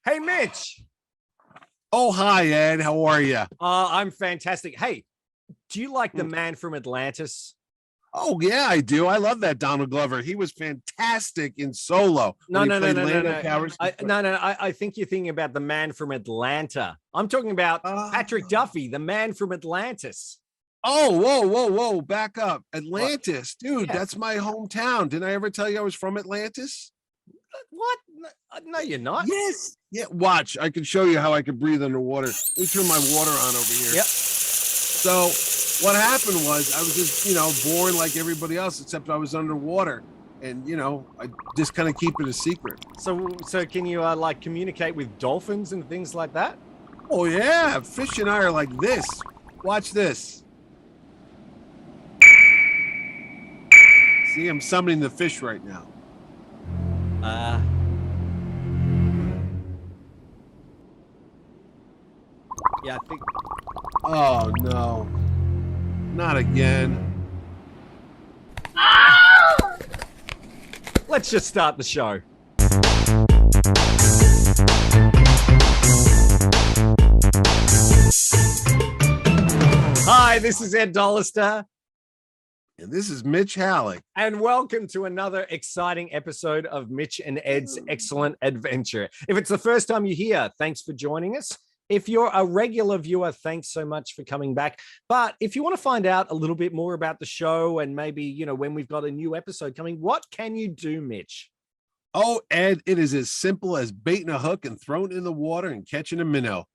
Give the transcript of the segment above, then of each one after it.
Hey, Mitch. Oh, hi, Ed. How are you? I'm fantastic. Hey, do you like the man from Atlantis? Oh, yeah, I do. I love that Donald Glover. He was fantastic in Solo No, when he no, no, played no, no, Lando no. Calrissian. No. I think you're thinking about the man from Atlanta. I'm talking about Patrick Oh, Duffy, the man from Atlantis. whoa. Back up. What? Atlantis, dude, Yeah. that's my hometown. Didn't I ever tell you I was from Atlantis? What? No, you're not. Yes. Yeah, watch. I can show you how I can breathe underwater. Let me turn my water on over here. Yep. So what happened was I was just, born like everybody else, except I was underwater. And, I just kind of keep it a secret. So can you like communicate with dolphins and things like that? Oh, yeah. Fish and I are like this. Watch this. See, I'm summoning the fish right now. Yeah, I think. Oh, no. Not again. Let's just start the show. Hi, this is Ed Dollister. And this is Mitch Halleck. And welcome to another exciting episode of Mitch and Ed's Excellent Adventure. If it's the first time you're here, thanks for joining us. If you're a regular viewer, thanks so much for coming back. But if you want to find out a little bit more about the show and maybe, when we've got a new episode coming, what can you do, Mitch? Oh, Ed, it is as simple as baiting a hook and throwing it in the water and catching a minnow.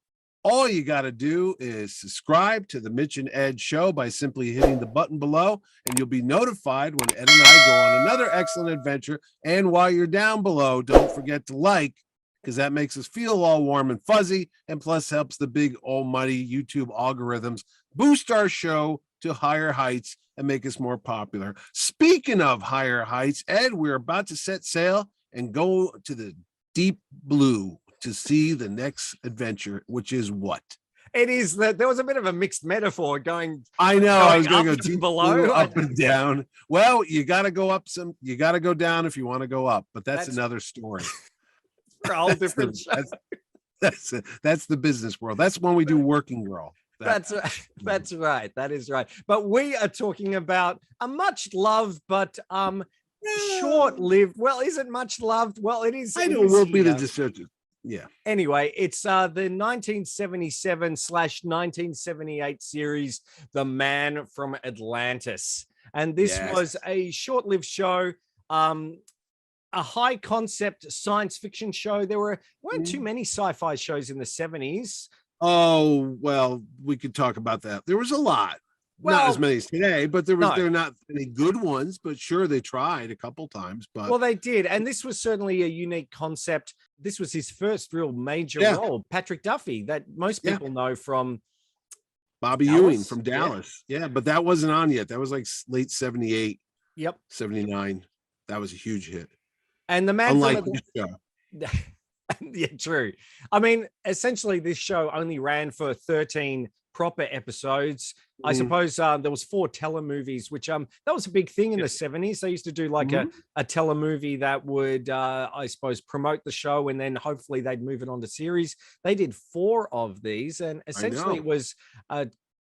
All you got to do is subscribe to the Mitch and Ed show by simply hitting the button below, and you'll be notified when Ed and I go on another excellent adventure. And while you're down below, don't forget to like, because that makes us feel all warm and fuzzy, and plus helps the big almighty YouTube algorithms boost our show to higher heights and make us more popular. Speaking of higher heights, Ed, we're about to set sail and go to the deep blue to see the next adventure, which is what? It is that there was a bit of a mixed metaphor going. I know I was going to go deep below, blue, up and down. Well, you got to go up some, you got to go down if you want to go up, but that's another story. For a whole different show. That's the business world. That's when we do Working Girl. That's right. That is right. But we are talking about a much loved but short-lived. Well, is it much loved? Well, it is. I know we'll be the decision. Yeah. Anyway, it's the 1977/1978 series, The Man from Atlantis. And this was a short-lived show, a high concept science fiction show. There weren't too many sci-fi shows in the 70s. Oh, well, we could talk about that. There was a lot. Well, not as many as today, but there are not any good ones, but sure, they tried a couple times. But well, they did. And this was certainly a unique concept. This was his first real major role, Patrick Duffy, that most people know from Bobby Ewing from Dallas. Yeah, but that wasn't on yet. That was like late 78. Yep. 79. That was a huge hit. And the man unlike this show. Yeah, true. I mean, essentially, this show only ran for 13 proper episodes. I suppose there was 4 telemovies, which that was a big thing in the 70s. They used to do like a telemovie that would, I suppose, promote the show, and then hopefully they'd move it on to series. They did 4 of these, and essentially it was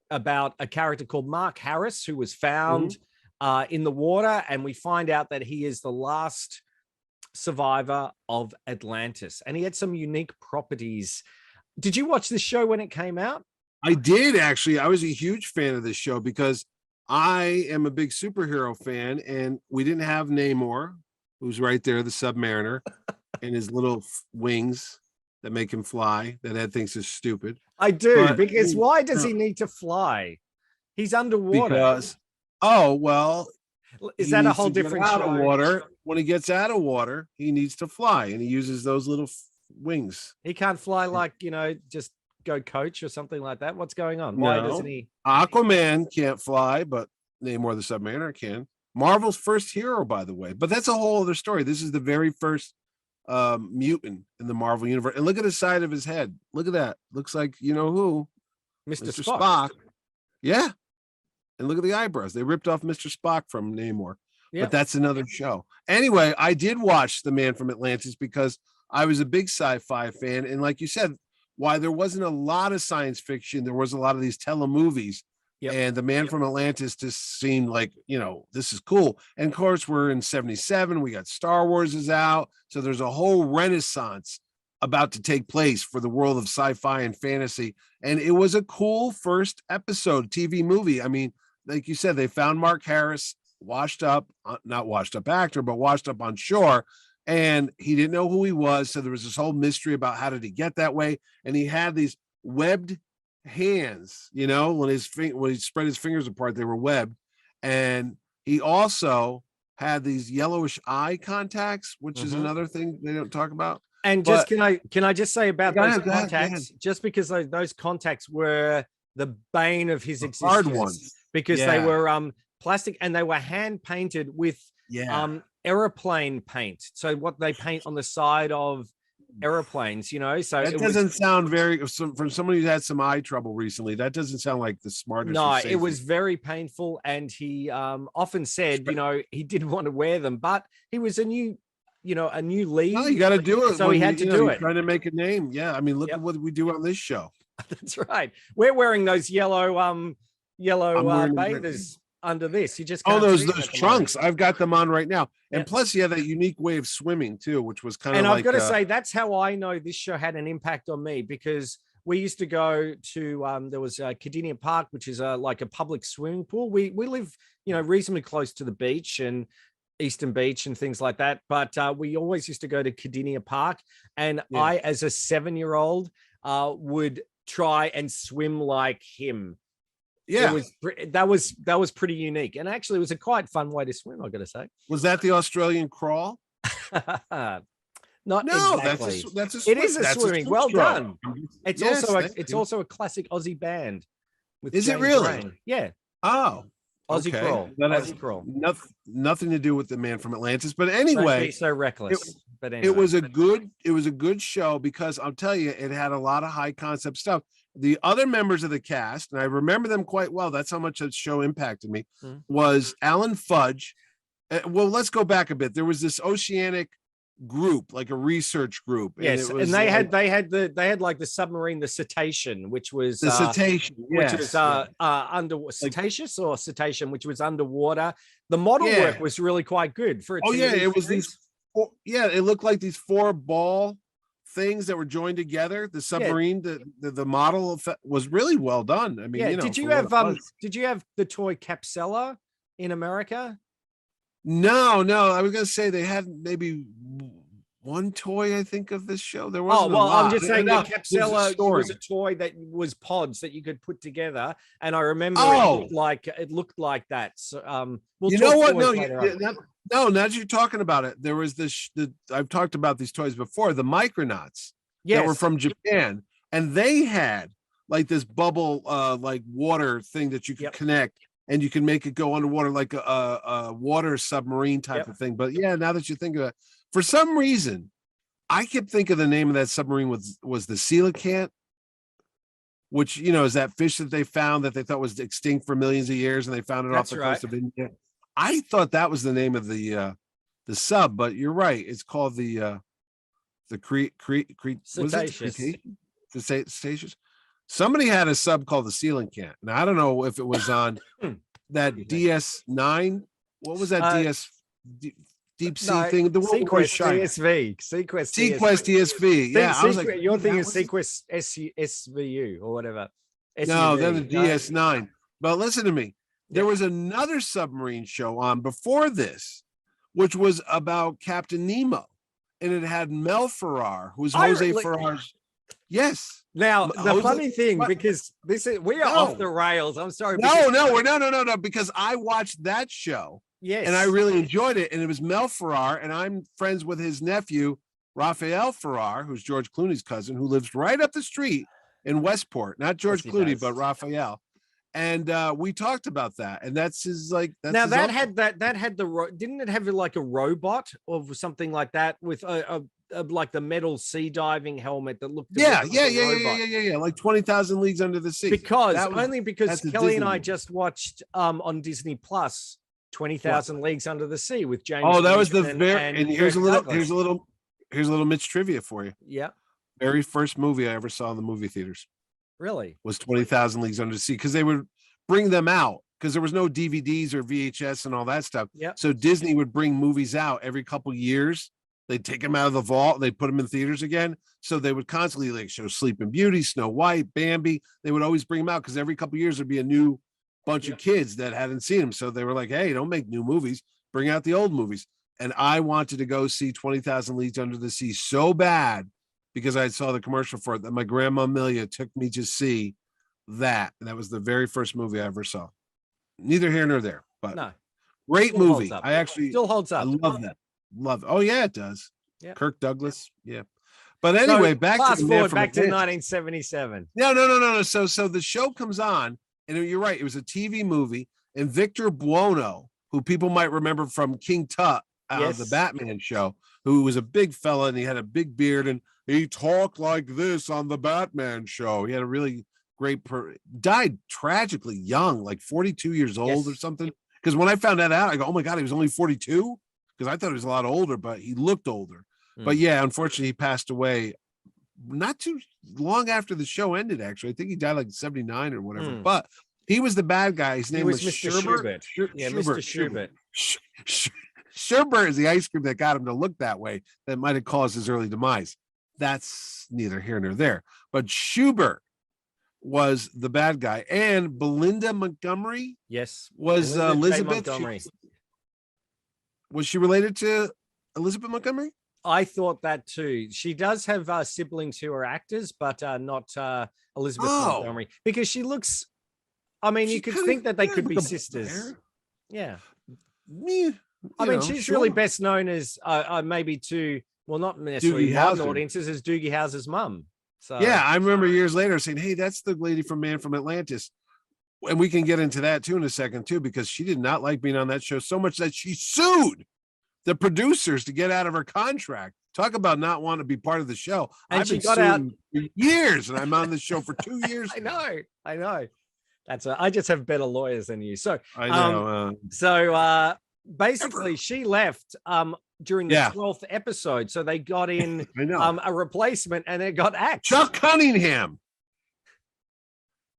about a character called Mark Harris, who was found in the water, and we find out that he is the last survivor of Atlantis, and he had some unique properties. Did you watch this show when it came out? I did, actually. I was a huge fan of this show because I am a big superhero fan, and we didn't have Namor, who's right there, the Submariner, and his little wings that make him fly. That Ed thinks is stupid. I do, because why does he need to fly? He's underwater. Because, is that a whole different out show? Of water? When he gets out of water, he needs to fly, and he uses those little wings. He can't fly like, just go coach or something like that. What's going on? Why doesn't he? Aquaman can't fly, but Namor the Submariner can. Marvel's first hero, by the way. But that's a whole other story. This is the very first mutant in the Marvel universe. And look at the side of his head. Look at that. Looks like you know who? Mr. Spock. Yeah. And look at the eyebrows. They ripped off Mr. Spock from Namor. But that's another show. Anyway, I did watch The Man from Atlantis because I was a big sci-fi fan, and like you said, why there wasn't a lot of science fiction, there was a lot of these telemovies. Yep. And the Man from Atlantis just seemed like, this is cool. And of course, we're in 77. We got Star Wars is out. So there's a whole renaissance about to take place for the world of sci-fi and fantasy. And it was a cool first episode TV movie. I mean, like you said, they found Mark Harris not washed up actor, but washed up on shore. And he didn't know who he was. So there was this whole mystery about how did he get that way. And he had these webbed hands, when he spread his fingers apart, they were webbed. And he also had these yellowish eye contacts, which is another thing they don't talk about. And just can I just say about those contacts, just because those contacts were the bane of his existence, hard ones, because they were plastic and they were hand painted with airplane paint. So what they paint on the side of airplanes, so that doesn't sound very, from somebody who's had some eye trouble recently, that doesn't sound like the smartest. No, it was very painful, and he often said he didn't want to wear them, but he was a new lead. No, you got to do it, so he had to do it, trying to make a name. I mean, look at what we do on this show. That's right. We're wearing those yellow bathers under this. You just can't those trunks. I've got them on right now. And plus, he had that unique way of swimming too, which was kind of. And I've got to say, that's how I know this show had an impact on me, because we used to go to there was Cardinia Park, which is like a public swimming pool. We live reasonably close to the beach and Eastern Beach and things like that, but we always used to go to Cardinia Park, and I, as a 7-year-old, would try and swim like him. That was pretty unique, and actually it was a quite fun way to swim, I gotta say. Was that the Australian crawl? Not exactly. That's a swim. It is a swimming. Well done. It's Yes, also a classic Aussie band. Is it really? Brain. Yeah. Oh, Aussie okay. Crawl. Aussie Crawl. Nothing to do with the Man from Atlantis, but anyway, so reckless. But anyway. It was a good show, because I'll tell you, it had a lot of high concept stuff. The other members of the cast, and I remember them quite well, that's how much that show impacted me, was Alan Fudge. Well, let's go back a bit. There was this oceanic group, like a research group. Yes, and they had like the submarine, the Cetacean, which was the Cetacean, which was under Cetaceous or Cetacean, which was underwater. The model work was really quite good for it. It was these. It looked like these 4 ball things that were joined together. The submarine, the model was really well done. I mean, did you have the toy Capsella in America? No, I was gonna say they had maybe one toy, I think, of this show. There wasn't a lot. I'm just saying the Capsella was a toy that was pods that you could put together, and I remember it looked like that. So, you know what? No, now that you're talking about it, there was this. I've talked about these toys before. The Micronauts that were from Japan, and they had like this bubble, like water thing that you could connect, and you can make it go underwater, like a water submarine type of thing. But now that you think of it, for some reason, I kept thinking the name of that submarine was the coelacanth, which is that fish that they found that they thought was extinct for millions of years, and they found it off the coast of India. I thought that was the name of the sub, but you're right. It's called the Cetaceous. Somebody had a sub called the coelacanth. Now I don't know if it was on that DS9. What was that deep sea thing? The one DSV. Sequest DSV. Yeah, I was like, your thing is Sequest SVU or whatever. SUV. No, then the DS9. But listen to me. There was another submarine show on before this, which was about Captain Nemo, and it had Mel Ferrar, who's Jose Ferrar's. Yes. Now the funny thing, because we are off the rails. I'm sorry. No. Because I watched that show. Yes. And I really enjoyed it, and it was Mel Ferrar, and I'm friends with his nephew Rafael Ferrar, who's George Clooney's cousin, who lives right up the street in Westport. Not George Clooney, but Rafael. And we talked about that, and that's his like. That's now that had didn't it have like a robot or something like that with a like the metal sea diving helmet that looked yeah, like 20,000 Leagues Under the Sea. Because Kelly and I just watched on Disney Plus 20,000 Leagues Under the Sea with James. Oh, that was the very. And here's a little Here's a little Mitch trivia for you. Yeah. Very first movie I ever saw in the movie theaters Really? was 20,000 Leagues Under the Sea, because they would bring them out because there was no DVDs or VHS and all that stuff. Yeah. So Disney would bring movies out every couple years. They'd take them out of the vault. They'd put them in theaters again. So they would constantly like show Sleeping Beauty, Snow White, Bambi. They would always bring them out because every couple years there'd be a new bunch of kids that hadn't seen them. So they were like, hey, don't make new movies. Bring out the old movies. And I wanted to go see 20,000 Leagues Under the Sea so bad because I saw the commercial for it that my grandma Amelia took me to see that. And that was the very first movie I ever saw. Neither here nor there, but no, great still movie. holds up. I actually Still holds I up. love that. Love. Oh yeah, it does. Yeah. Kirk Douglas. Yeah. But anyway, back fast to the Man forward from back to Atlantis. 1977. No. So the show comes on, and you're right. It was a TV movie, and Victor Buono, who people might remember from King Tut out of the Batman show, who was a big fella and he had a big beard and he talked like this on the Batman show. He had a really great died tragically young, like 42 years old or something. Because when I found that out, I go, oh my God, he was only 42? Because I thought he was a lot older, but he looked older. But yeah, unfortunately, he passed away not too long after the show ended, actually. I think he died like 79 or whatever. But he was the bad guy. His name was Mr. Sherbert. Mr. Schubert. Sherbert is the ice cream that got him to look that way. That might have caused his early demise. That's neither here nor there. But Schubert was the bad guy. And Belinda Montgomery was Elizabeth. Was she related to Elizabeth Montgomery? I thought that too. She does have siblings who are actors, but not Elizabeth Montgomery, because she looks. I mean, you could think that they could be sisters. Yeah. I mean, she's really best known as maybe to, well, not necessarily modern audiences, as Doogie Howser's mum. So yeah, I remember years later saying, "Hey, that's the lady from Man from Atlantis," and we can get into that too in a second too, because she did not like being on that show so much that she sued the producers to get out of her contract. Talk about not wanting to be part of the show. And I've she been got out for years, and I'm on the show for 2 years. I know. I just have better lawyers than you. So I know. Basically, she left during the 12th episode, so they got in a replacement, and it got axed. Chuck Cunningham.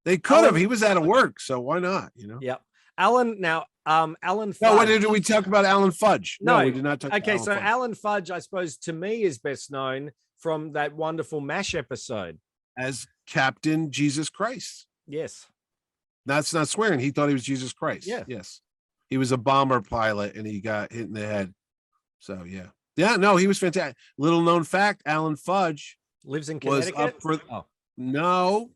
They could have. He was out of work, so why not? Yep. Alan Fudge. No, did we talk about Alan Fudge? No, we did not talk. Okay, about so Alan Fudge, I suppose, to me, is best known from that wonderful MASH episode as Captain Jesus Christ. Yes. That's not swearing. He thought he was Jesus Christ. Yeah. Yes. He was a bomber pilot and he got hit in the head. So yeah. Yeah, no, he was fantastic. Little known fact, Alan Fudge lives in Connecticut. No.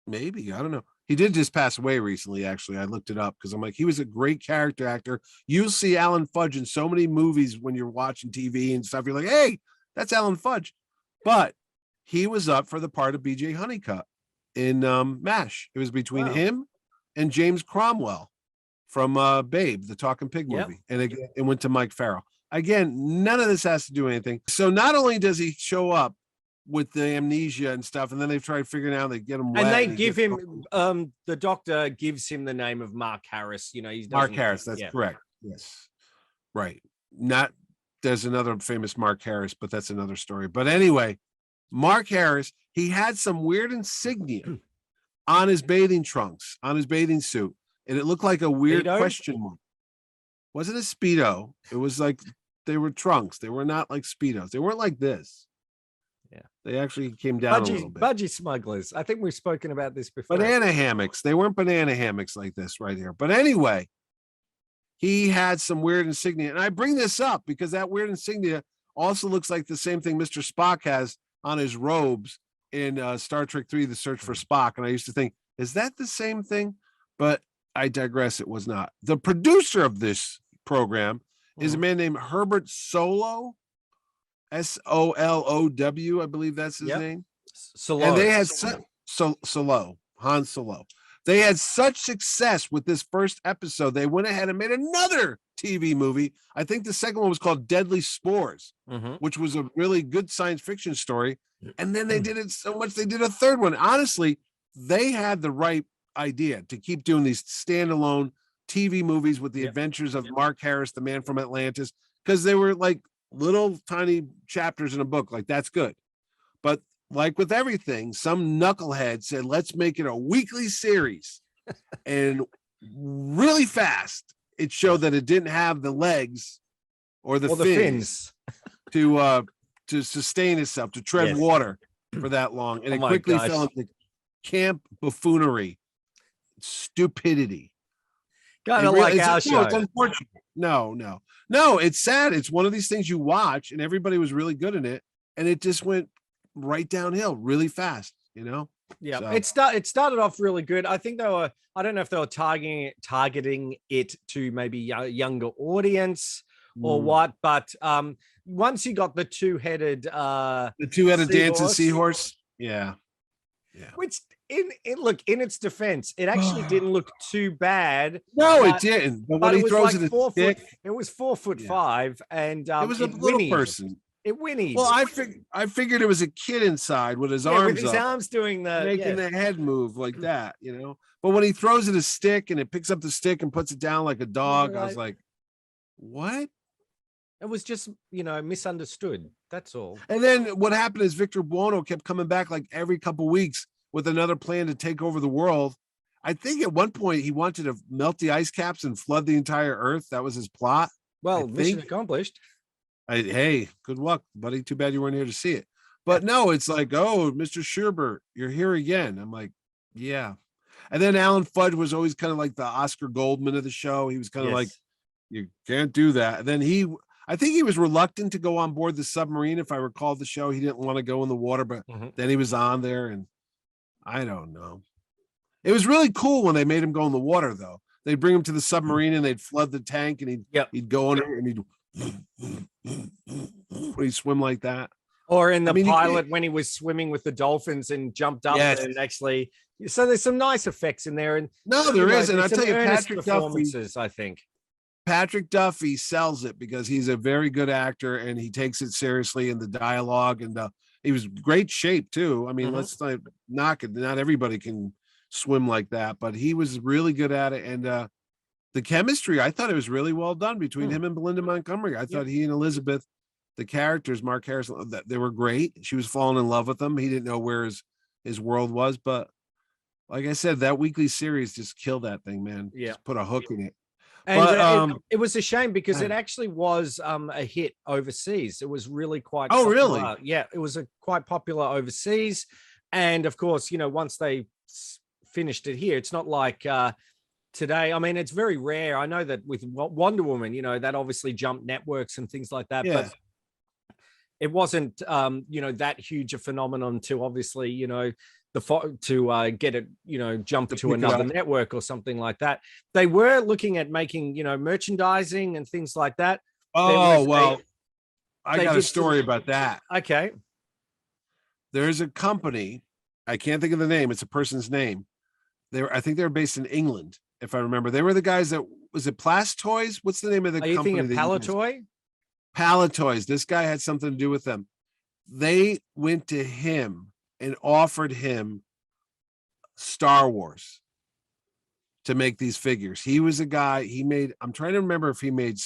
Maybe. I don't know. He did just pass away recently, actually. I looked it up because I'm like, he was a great character actor. You'll see Alan Fudge in so many movies when you're watching TV and stuff. You're like, hey, that's Alan Fudge. But he was up for the part of BJ Honeycutt in MASH. It was between him and James Cromwell from Babe, the Talking Pig movie. And it went to Mike Farrell. Again, none of this has to do anything. So not only does he show up with the amnesia and stuff, and then they've tried figuring out, they get him wet, and they give him the doctor gives him the name of Mark Harris. He's Mark Harris. That's correct. Yes. Right. There's another famous Mark Harris, but that's another story. But anyway, Mark Harris, he had some weird insignia on his bathing trunks, on his bathing suit, and it looked like a weird question mark. Wasn't a Speedo. It was like they were trunks. They were not like Speedos. They weren't like this. Yeah, they actually came down a little bit. Budgie smugglers. I think we've spoken about this before. Banana hammocks. They weren't banana hammocks like this right here. But anyway, he had some weird insignia. And I bring this up because that weird insignia also looks like the same thing Mr. Spock has on his robes in Star Trek 3, The Search for Spock. And I used to think, is that the same thing? But I digress. It was not. The producer of this program is a man named Herbert Solow. Solow, I believe that's his name. Solo. And they had Han Solo. They had such success with this first episode, they went ahead and made another TV movie. I think the second one was called Deadly Spores, which was a really good science fiction story. And then they did it so much, they did a third one. Honestly, they had the right idea to keep doing these standalone TV movies with the adventures of Mark Harris, the man from Atlantis, because they were like little tiny chapters in a book, like that's good. But like with everything, some knucklehead said, let's make it a weekly series. And really fast, it showed that it didn't have the legs or the fins to sustain itself, to tread water for that long. And it quickly fell into camp buffoonery, stupidity. Kind of like our show. It's unfortunate. No, it's sad. It's one of these things you watch, and everybody was really good in it, and it just went right downhill really fast, you know? Yeah, so. It started off really good. I think I don't know if they were targeting it to maybe a younger audience or what, but once you got the two-headed dancing seahorse, yeah. Which in its defense, it actually didn't look too bad. No, it didn't. But when he throws it a stick, it was 4'5", and it was a little person. It whinnied. Well, I figured it was a kid inside with his arms with his arms doing making the head move like that, you know. But when he throws it a stick and it picks up the stick and puts it down like a dog, I was like, what? It was just, misunderstood. That's all. And then what happened is Victor Buono kept coming back like every couple weeks with another plan to take over the world. I think at one point he wanted to melt the ice caps and flood the entire earth. That was his plot. Well, mission accomplished. Hey, good luck, buddy. Too bad you weren't here to see it. But no, it's like, oh, Mr. Sherbert, you're here again. I'm like, yeah. And then Alan Fudge was always kind of like the Oscar Goldman of the show. He was kind of like, you can't do that. And then I think he was reluctant to go on board the submarine. If I recall the show, he didn't want to go in the water, but then he was on there, and I don't know. It was really cool when they made him go in the water, though. They'd bring him to the submarine and they'd flood the tank, and he'd go in there and he'd swim like that. Or in the pilot when he was swimming with the dolphins and jumped up and actually. So there's some nice effects in there, and there is, and I tell you, Patrick Duffy, I think. Patrick Duffy sells it because he's a very good actor and he takes it seriously in the dialogue, and he was great shape too. I mean, let's not knock it. Not everybody can swim like that, but he was really good at it. And the chemistry, I thought it was really well done between him and Belinda Montgomery. I thought he and Elizabeth, the characters, Mark Harrison, they were great. She was falling in love with him. He didn't know where his world was, but like I said, that weekly series just killed that thing, man. Yeah, just put a hook in it. And it was a shame because it actually was a hit overseas. It was really quite popular. Really? Yeah, it was quite popular overseas. And of course, once they finished it here, it's not like today. I mean, it's very rare. I know that with Wonder Woman, that obviously jumped networks and things like that. Yeah. But it wasn't, that huge a phenomenon to obviously, to get it, jump to another network or something like that. They were looking at making, merchandising and things like that. Oh, well, I got a story about that. Okay. There's a company, I can't think of the name. It's a person's name. I think they're based in England, if I remember. They were the guys that, was it Plastoys? What's the name of the company? Are you thinking Palatoy? Palatoys. This guy had something to do with them. They went to him and offered him Star Wars to make these figures. He was a guy, I'm trying to remember if he made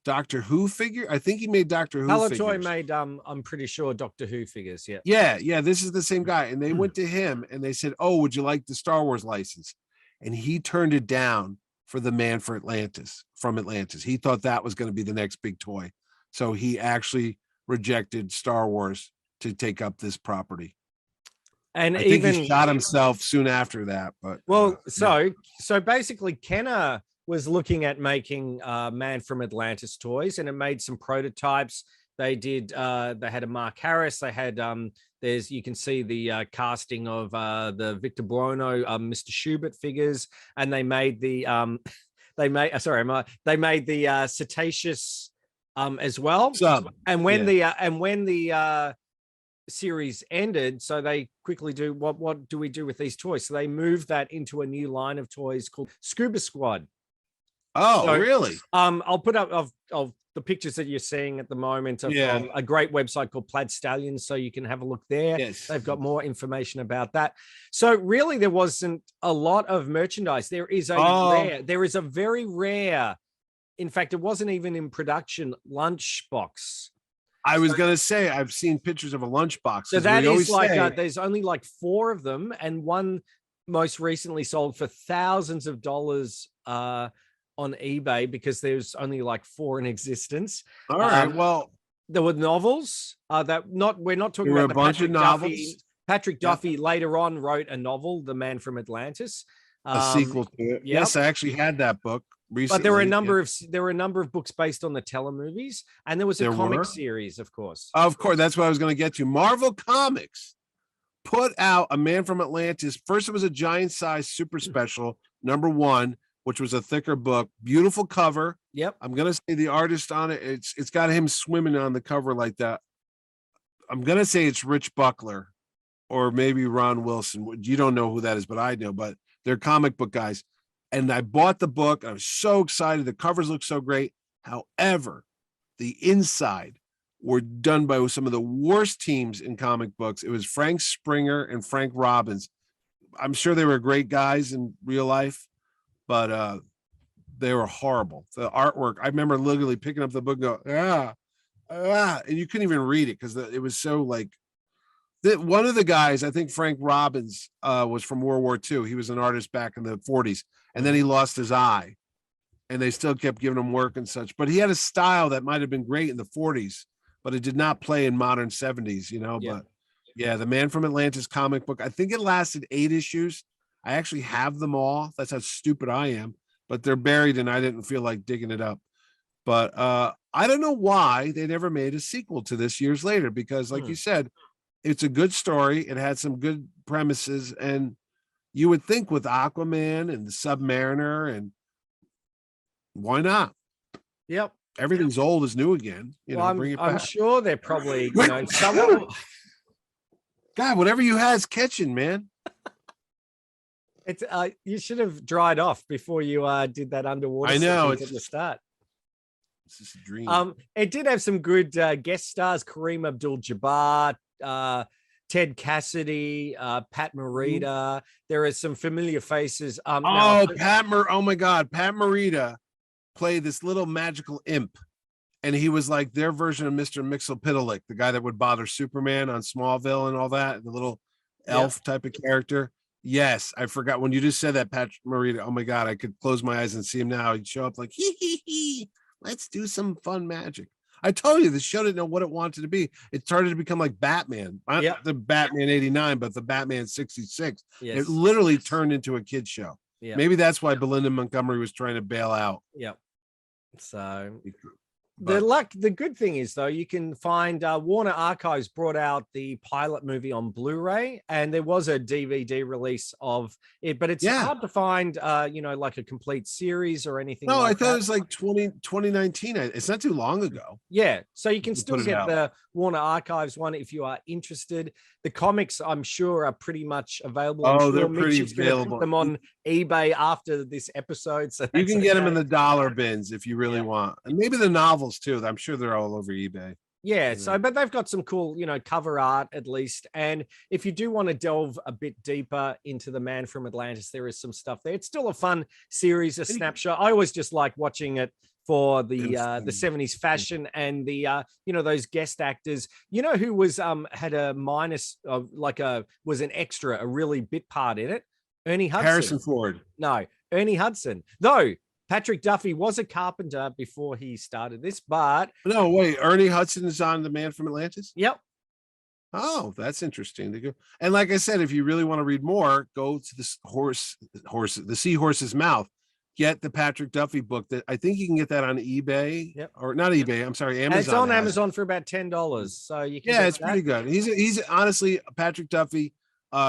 Doctor Who figure. I think he made Doctor Who figures. Palatoy made, I'm pretty sure, Doctor Who figures, yeah. Yeah, this is the same guy. And they went to him and they said, oh, would you like the Star Wars license? And he turned it down for the Man from Atlantis. He thought that was going to be the next big toy. So he actually rejected Star Wars to take up this property. And I think he shot himself soon after that. But so basically Kenner was looking at making Man from Atlantis toys, and it made some prototypes. They did they had a Mark Harris, they had you can see the casting of the Victor Buono Mr. Schubert figures, and they made the Cetaceous as well. And when the series ended, so they quickly do what do we do with these toys? So they moved that into a new line of toys called Scuba Squad. Really? I'll put up of the pictures that you're seeing at the moment of a great website called Plaid Stallions, so you can have a look there. Yes. They've got more information about that. So really there wasn't a lot of merchandise. There is a very rare in fact, it wasn't even in production. Lunchbox. I was gonna say I've seen pictures of a lunchbox. So that is like there's only like 4 of them, and one most recently sold for thousands of dollars on eBay because there's only like 4 in existence. All right. Well, there were novels we're not talking about a bunch of novels. Patrick Duffy later on wrote a novel, The Man from Atlantis. A sequel to it. Yep. Yes, I actually had that book recently. But there were a number of books based on the telemovies, and there was a comic series, of course. Of course, that's what I was going to get to. Marvel Comics put out A Man from Atlantis. First, it was a giant size super special, #1, which was a thicker book. Beautiful cover. Yep. I'm going to say the artist on it, it's got him swimming on the cover like that. I'm going to say it's Rich Buckler or maybe Ron Wilson. You don't know who that is, but I know. But they're comic book guys. And I bought the book. I was so excited. The covers look so great. However, the inside were done by some of the worst teams in comic books. It was Frank Springer and Frank Robbins. I'm sure they were great guys in real life, but they were horrible. The artwork, I remember literally picking up the book and go, and you couldn't even read it because it was so like, one of the guys, I think Frank Robbins was from World War II. He was an artist back in the 40s, and then he lost his eye, and they still kept giving him work and such. But he had a style that might have been great in the 40s, but it did not play in modern 70s, Yeah. But yeah, The Man from Atlantis comic book, I think it lasted 8 issues. I actually have them all. That's how stupid I am, but they're buried, and I didn't feel like digging it up. But I don't know why they never made a sequel to this years later, because like you said, it's a good story. It had some good premises, and you would think with Aquaman and the Submariner, and why not? Yep. Everything's old is new again. Bring it back. I'm sure they're probably, God, whatever you had is catching, man. It's you should have dried off before you did that underwater. I know at the start. It's just a dream. It did have some good guest stars: Kareem Abdul-Jabbar, Ted Cassidy, Pat Morita. There are some familiar faces. Oh my God, Pat Morita played this little magical imp, and he was like their version of Mr. Mxyzptlk, the guy that would bother Superman on Smallville and all that, the little elf type of character. Yes, I forgot when you just said that, Pat Morita. Oh my God, I could close my eyes and see him now. He'd show up like, hee. Let's do some fun magic. I told you the show didn't know what it wanted to be. It started to become like Batman, not the Batman 89, but the Batman 66. Yes. It literally turned into a kid's show. Yeah. Maybe that's why Belinda Montgomery was trying to bail out. Yeah. So the good thing is, though, you can find Warner Archives brought out the pilot movie on Blu-ray, and there was a DVD release of it, but it's hard to find, like a complete series or anything. No, I thought it was like 2019. It's not too long ago. Yeah. So you can still get the Warner Archives one if you are interested. The comics, I'm sure, are pretty much available. They're pretty available. Put them on eBay after this episode. So you can get them in the dollar bins if you really want. And maybe the novels too. I'm sure they're all over eBay. Yeah. So, but they've got some cool, cover art at least. And if you do want to delve a bit deeper into The Man from Atlantis, there is some stuff there. It's still a fun series, a snapshot. I always just like watching it for the 70s fashion and the those guest actors. Who was had a minus of was an extra, a really bit part in it? Ernie Hudson. Harrison Ford. No, Ernie Hudson. Though Patrick Duffy was a carpenter before he started this, but no, wait, Ernie Hudson is on The Man from Atlantis? Yep. Oh, that's interesting. And like I said, if you really want to read more, go to this the Seahorse's Mouth. Get the Patrick Duffy book that I think you can get that on eBay or not eBay. I'm sorry, Amazon. And it's on Amazon for about $10. So you can. Yeah, it's pretty good. He's honestly Patrick Duffy.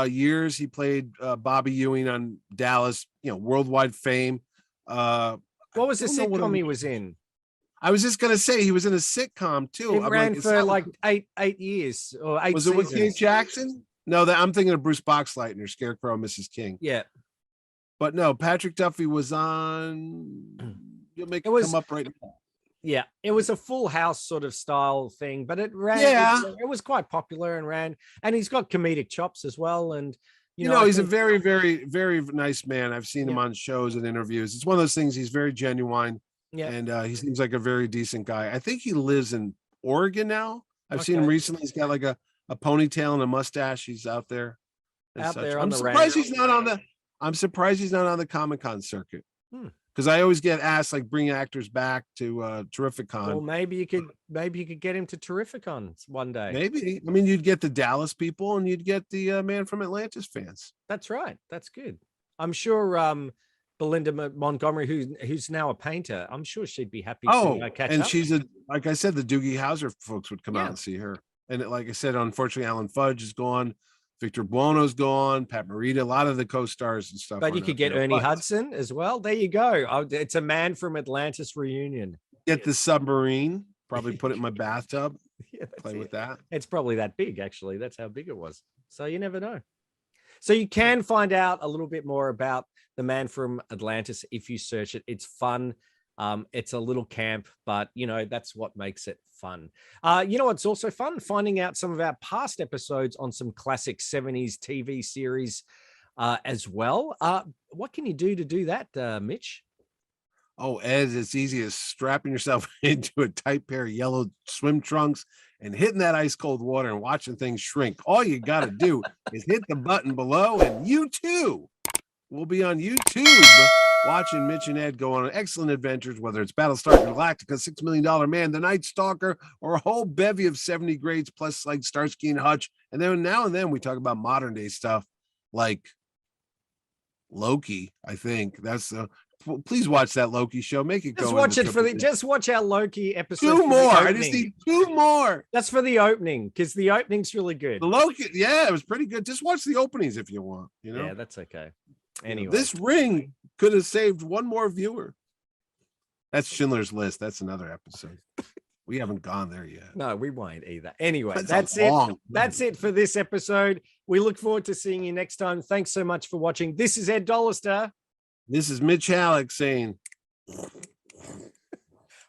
Years he played Bobby Ewing on Dallas. Worldwide fame. What was the sitcom he was in? I was just gonna say he was in a sitcom too. It ran for like eight years or 8 Was it with King Jackson? No, I'm thinking of Bruce Boxleitner, Scarecrow, Mrs. King. Yeah. But no, Patrick Duffy was on. You'll make it come up right now. Yeah, it was a Full House sort of style thing, but it ran. Yeah, it was quite popular and ran. And he's got comedic chops as well. And he's a very, very, very nice man. I've seen him on shows and interviews. It's one of those things. He's very genuine. Yeah. and he seems like a very decent guy. I think he lives in Oregon now. I've seen him Okay. recently. He's got like a ponytail and a mustache. He's out there. Out there on I'm the surprised range. he's not on the. I'm surprised he's not on the Comic-Con circuit. Hmm. Because I always get asked, like, bring actors back to Terrificon. Well, maybe you could get him to Terrificon one day. Maybe. I mean, you'd get the Dallas people and you'd get the Man from Atlantis fans. That's right. That's good. I'm sure Belinda Montgomery, who's now a painter, I'm sure she'd be happy to catch and up. she's like I said, the Doogie Howser folks would come out and see her. And like I said, unfortunately, Alan Fudge is gone. Victor Buono's gone. Pat Morita, a lot of the co-stars and stuff. But you could get Ernie Hudson as well. There you go. It's a Man from Atlantis reunion. Get the submarine. Probably put it in my bathtub. Play with that. It's probably that big, actually. That's how big it was. So you never know. So you can find out a little bit more about the Man from Atlantis if you search it. It's fun. It's a little camp, but that's what makes it fun. It's also fun finding out some of our past episodes on some classic 70s TV series as well. What can you do to do that, Mitch? Oh, Ed, it's easy as strapping yourself into a tight pair of yellow swim trunks and hitting that ice cold water and watching things shrink. All you got to do is hit the button below, and you too will be on YouTube watching Mitch and Ed go on excellent adventures, whether it's Battlestar Galactica, $6 Million Man, The Night Stalker, or a whole bevy of 70 grades plus like Starsky and Hutch. And then now and then we talk about modern day stuff like Loki. I think that's please watch that Loki show. Make it just go. Watch it just watch our Loki episode. Two more. I just need two more. That's for the opening because the opening's really good. The Loki, yeah, it was pretty good. Just watch the openings if you want. Yeah, that's okay. Anyway, this ring could have saved one more viewer. That's Schindler's List. That's another episode. We haven't gone there yet. No, we won't either. Anyway, that's it. That's it for this episode. We look forward to seeing you next time. Thanks so much for watching. This is Ed Dollister. This is Mitch Halleck saying,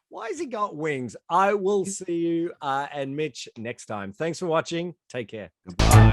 why has he got wings? I will see you and Mitch next time. Thanks for watching. Take care. Goodbye.